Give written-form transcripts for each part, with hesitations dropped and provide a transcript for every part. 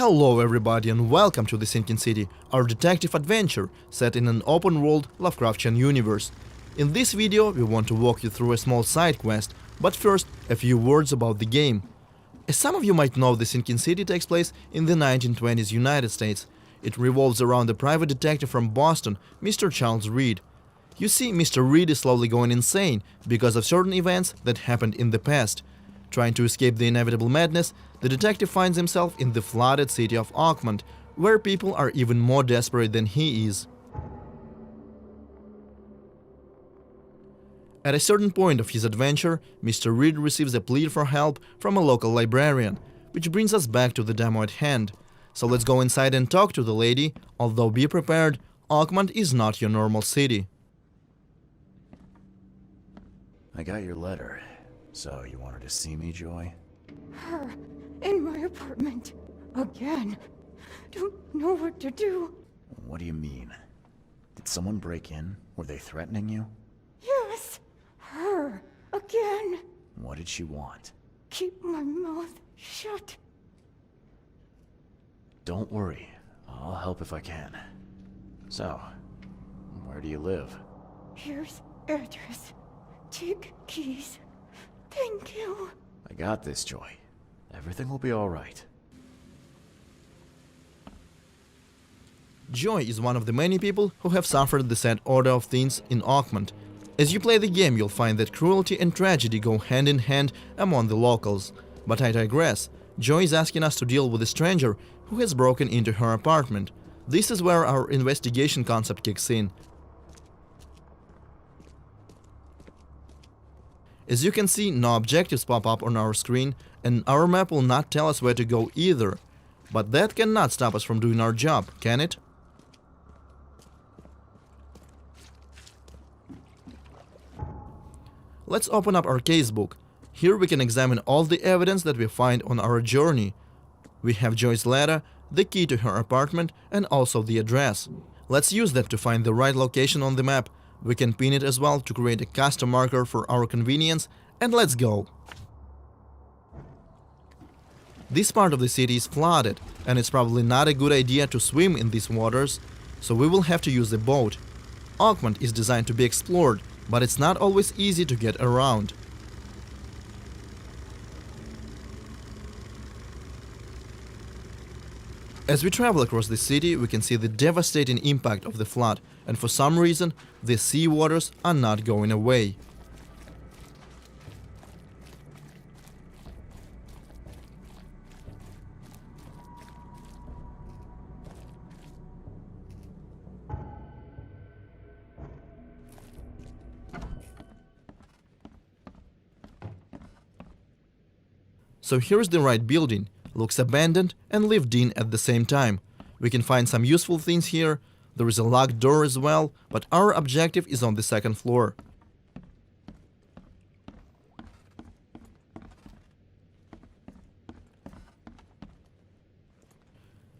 Hello everybody and welcome to The Sinking City, our detective adventure set in an open-world Lovecraftian universe. In this video we want to walk you through a small side quest, but first a few words about the game. As some of you might know, The Sinking City takes place in the 1920s United States. It revolves around a private detective from Boston, Mr. Charles Reed. You see, Mr. Reed is slowly going insane because of certain events that happened in the past. Trying to escape the inevitable madness, the detective finds himself in the flooded city of Oakmont, where people are even more desperate than he is. At a certain point of his adventure, Mr. Reed receives a plea for help from a local librarian, which brings us back to the demo at hand. So let's go inside and talk to the lady, although be prepared, Oakmont is not your normal city. I got your letter. So, you wanted to see me, Joy? Her in my apartment. Again. Don't know what to do. What do you mean? Did someone break in? Were they threatening you? Yes. Her. Again. What did she want? Keep my mouth shut. Don't worry. I'll help if I can. So, where do you live? Here's address. Take keys. Thank you. I got this, Joy. Everything will be alright. Joy is one of the many people who have suffered the sad order of things in Oakmont. As you play the game, you'll find that cruelty and tragedy go hand in hand among the locals. But I digress. Joy is asking us to deal with a stranger who has broken into her apartment. This is where our investigation concept kicks in. As you can see, no objectives pop up on our screen, and our map will not tell us where to go either. But that cannot stop us from doing our job, can it? Let's open up our casebook. Here we can examine all the evidence that we find on our journey. We have Joy's letter, the key to her apartment, and also the address. Let's use that to find the right location on the map. We can pin it as well to create a custom marker for our convenience, and let's go! This part of the city is flooded, and it's probably not a good idea to swim in these waters, so we will have to use a boat. Oakmont is designed to be explored, but it's not always easy to get around. As we travel across the city, we can see the devastating impact of the flood, and for some reason, the sea waters are not going away. So here's the right building. Looks abandoned and lived in at the same time. We can find some useful things here. There is a locked door as well, but our objective is on the second floor.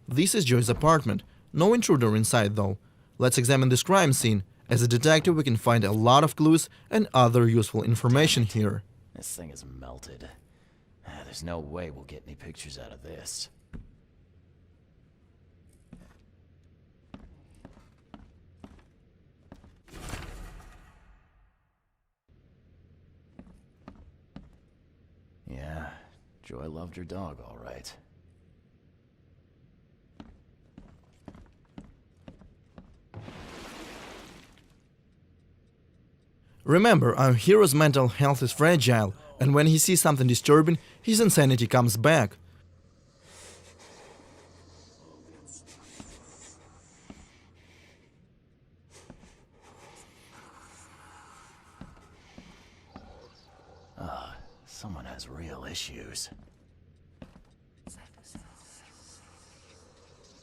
This is Joy's apartment. No intruder inside though. Let's examine this crime scene. As a detective, we can find a lot of clues and other useful information here. This thing is melted. There's no way we'll get any pictures out of this. Yeah, Joy loved her dog, all right. Remember, our hero's mental health is fragile, and when he sees something disturbing, his insanity comes back. Someone has real issues.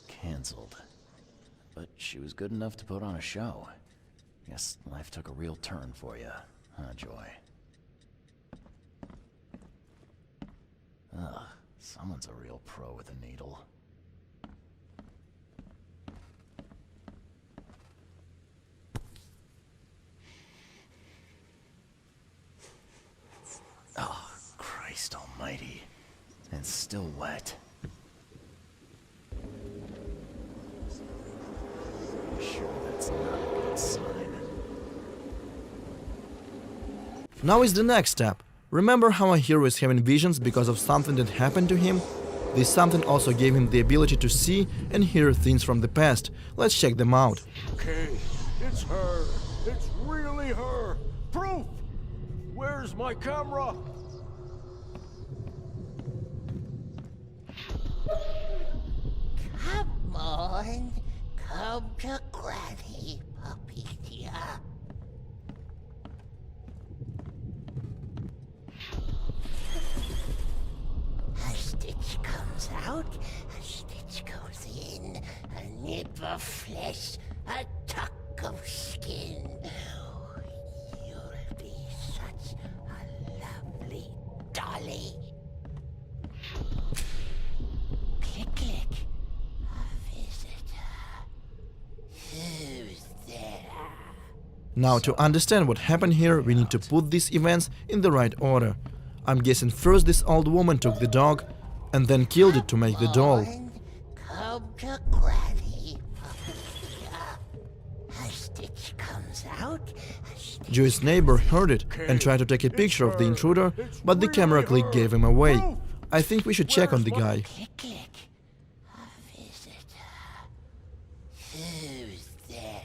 Cancelled. But she was good enough to put on a show. Guess life took a real turn for you, huh, Joy? Ugh, someone's a real pro with a needle. Oh, Christ almighty. And still wet. Now is the next step. Remember how our hero is having visions because of something that happened to him? This something also gave him the ability to see and hear things from the past. Let's check them out. Okay, it's her. It's really her. Proof! Where's my camera? Come on, come to Granny, puppy dear. A stitch comes out, a stitch goes in, a nip of flesh, a tuck of skin. You'll be such a lovely dolly. Click, click. A visitor. Who's there? Now, to understand what happened here, we need to put these events in the right order. I'm guessing first this old woman took the dog and then killed it to make the doll. Come to Granny, puppy dear. A stitch comes out, a stitch Joey's neighbor heard it and tried to take a picture of the intruder, but the camera click gave him away. I think we should check on the guy. click, click. A visitor. Who's there?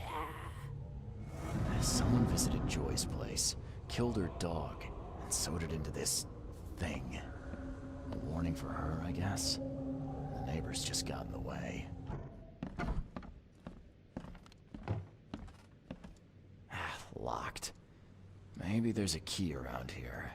Someone visited Joy's place, killed her dog, and sewed it into this thing. A warning for her, I guess. The neighbors just got in the way. Locked. Maybe there's a key around here.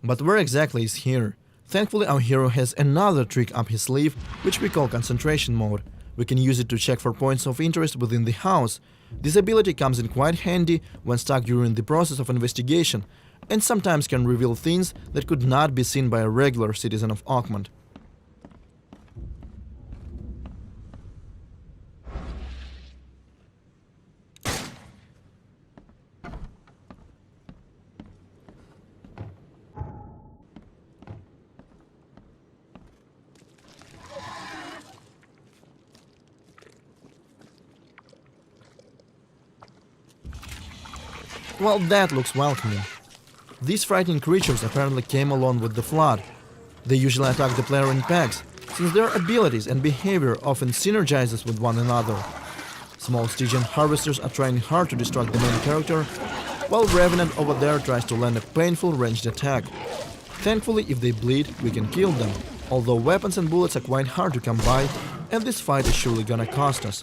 But where exactly is here? Thankfully, our hero has another trick up his sleeve, which we call concentration mode. We can use it to check for points of interest within the house. This ability comes in quite handy when stuck during the process of investigation, and sometimes can reveal things that could not be seen by a regular citizen of Oakmont. Well, that looks welcoming. These frightening creatures apparently came along with the flood. They usually attack the player in packs, since their abilities and behavior often synergizes with one another. Small Stygian harvesters are trying hard to distract the main character, while Revenant over there tries to land a painful ranged attack. Thankfully, if they bleed, we can kill them, although weapons and bullets are quite hard to come by, and this fight is surely gonna cost us.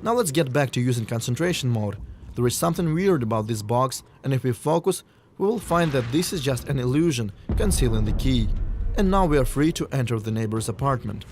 Now let's get back to using concentration mode. There is something weird about this box, and if we focus, we will find that this is just an illusion concealing the key. And now we are free to enter the neighbor's apartment.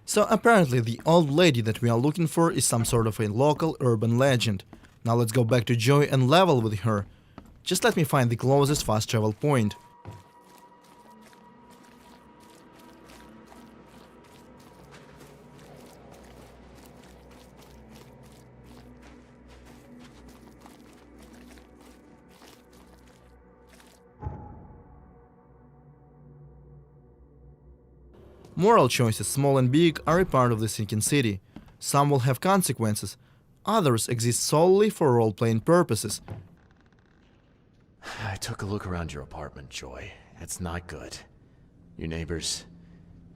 So apparently the old lady that we are looking for is some sort of a local urban legend. Now let's go back to Joy and level with her. Just let me find the closest fast travel point. Moral choices, small and big, are a part of the sinking city. Some will have consequences, others exist solely for role-playing purposes. I took a look around your apartment, Joy. It's not good. Your neighbors,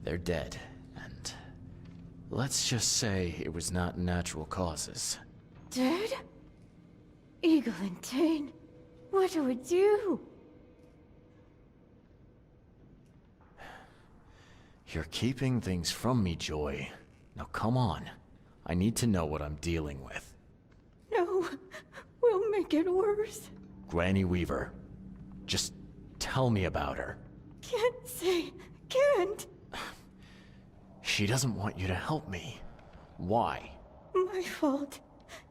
they're dead, and let's just say it was not natural causes. Dead? Eagle and Tane, what do we do? You're keeping things from me, Joy. Now come on. I need to know what I'm dealing with. No, we'll make it worse. Granny Weaver. Just tell me about her. Can't say, can't. She doesn't want you to help me. Why? My fault.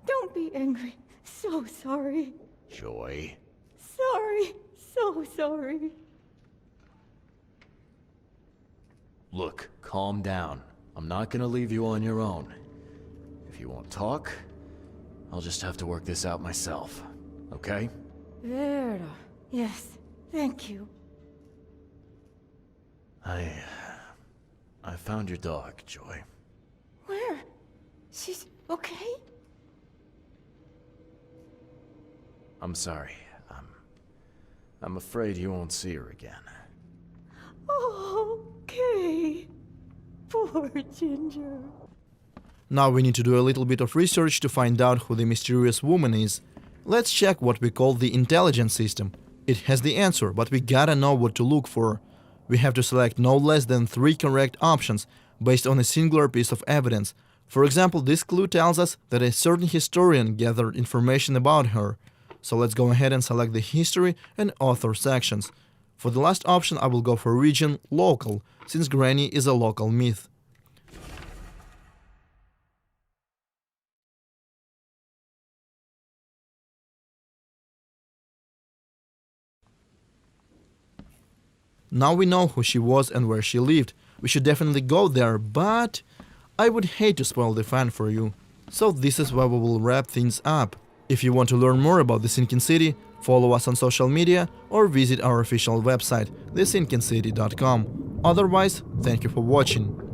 Don't be angry. So sorry. Joy. Sorry. So sorry. Look, calm down. I'm not gonna leave you on your own. If you won't talk, I'll just have to work this out myself. Okay? Vera. Yes, thank you. I found your dog, Joy. Where? She's okay? I'm sorry. I'm afraid you won't see her again. Okay. Poor Ginger. Now we need to do a little bit of research to find out who the mysterious woman is. Let's check what we call the intelligence system. It has the answer, but we gotta know what to look for. We have to select no less than 3 correct options based on a singular piece of evidence. For example, this clue tells us that a certain historian gathered information about her. So let's go ahead and select the history and author sections. For the last option, I will go for region local, since Granny is a local myth. Now we know who she was and where she lived. We should definitely go there, but I would hate to spoil the fun for you. So this is where we will wrap things up. If you want to learn more about the Sinking City, follow us on social media or visit our official website, thesinkincity.com. Otherwise, thank you for watching.